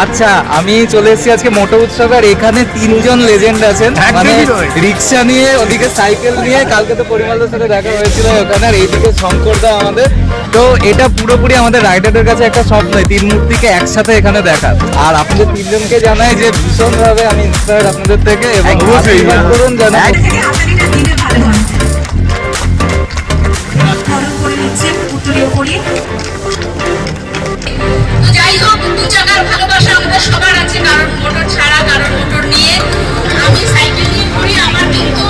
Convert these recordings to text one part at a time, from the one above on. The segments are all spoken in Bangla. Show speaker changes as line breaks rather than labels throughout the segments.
আচ্ছা, আমি চলে এসেছি আজকে মোটো উৎসবে, আর এখানে তিনজন লেজেন্ড আছেন, মানে রিক্সা নিয়ে, ওদিকে সাইকেল নিয়ে। কালকে তো পরিমালদের সাথে দেখা হয়েছিল ওখানে, আর এইদিকে শঙ্করদা আমাদের। তো এটা পুরোপুরি আমাদের রাইডারদের কাছে একটা স্বপ্ন, তিন মূর্তিকে একসাথে এখানে দেখা। আর আপনাদের তিনজনকে জানাই যে ভীষণভাবে আমি ইন্সপায়ার্ড আপনাদের থেকে, এবং আশীর্বাদ করুন যেন।
যাই হোক, দু চাকার ভালোবাসা আমাদের সবার আছে, কারণ মোটর ছাড়া, কারণ মোটর নিয়ে। আমি সাইকেল নিয়ে ঘুরি, আমার কিন্তু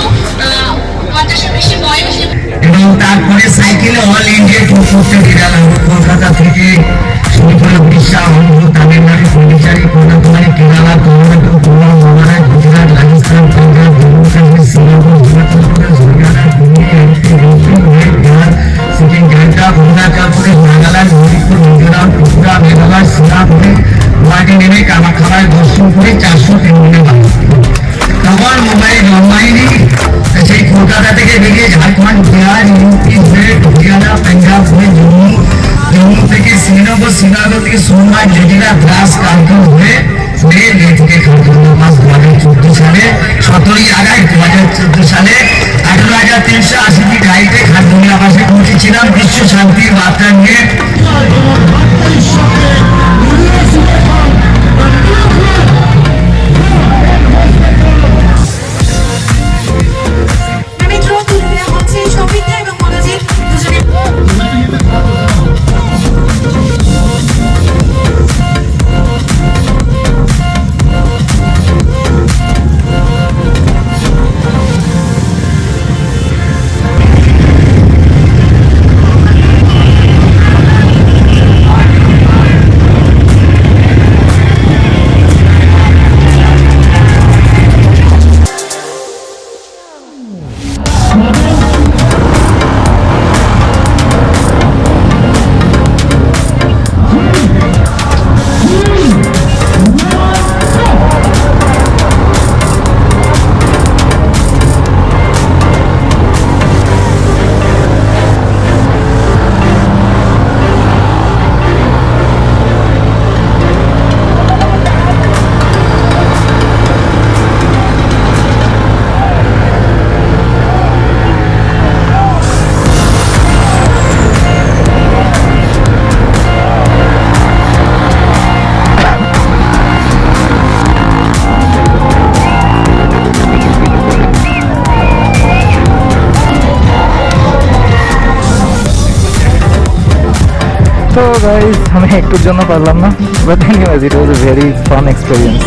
50-এর বেশি বয়স।
এবং তারপরে সাইকেলে অল ইন্ডিয়া ট্যুর করতে গেলাম, কলকাতা থেকে শুরু করে Orissa, Andhra, Tamil Nadu, Pondicherry, Kanyakumari, Kerala, Tamil Nadu, Goa, Maharashtra, Gujarat, Rajasthan, Punjab, Jammu Kashmir, Srinagar, Himachal Pradesh, Haryana, Delhi, MP, UP, Bihar, Sikkim, delta, Arunachal Pradesh, Nagaland, Manipur, Mizoram, Tripura, Meghalaya, সিঙ্গাপুরে, গুয়াহাটি নেমে কামাখ্যায় দর্শন করে 403 মিনিটে বাড়ি। তখন মোবাইল জন্মায়নি, সেই কলকাতা থেকে বেরিয়ে ঝাড়খণ্ড, বিহার, ইউপি হয়ে হরিয়ানা, পাঞ্জাব হয়ে জম্মু, জম্মু থেকে শ্রীনগর, শ্রীনগর থেকে সোমনাথ, জেটিলা, দ্রাস, কানপুর হয়ে লে থেকে খারদুল্লা মাস 2014 সালে 17ই আগস্ট 2014 সালে 18,380টি গাড়িতে খারদুল্লা মাসে পৌঁছেছিলাম বিশ্ব শান্তির বার্তা নিয়ে।
So guys, আমি একটুর জন্য পারলাম না, but anyways it was a very fun experience.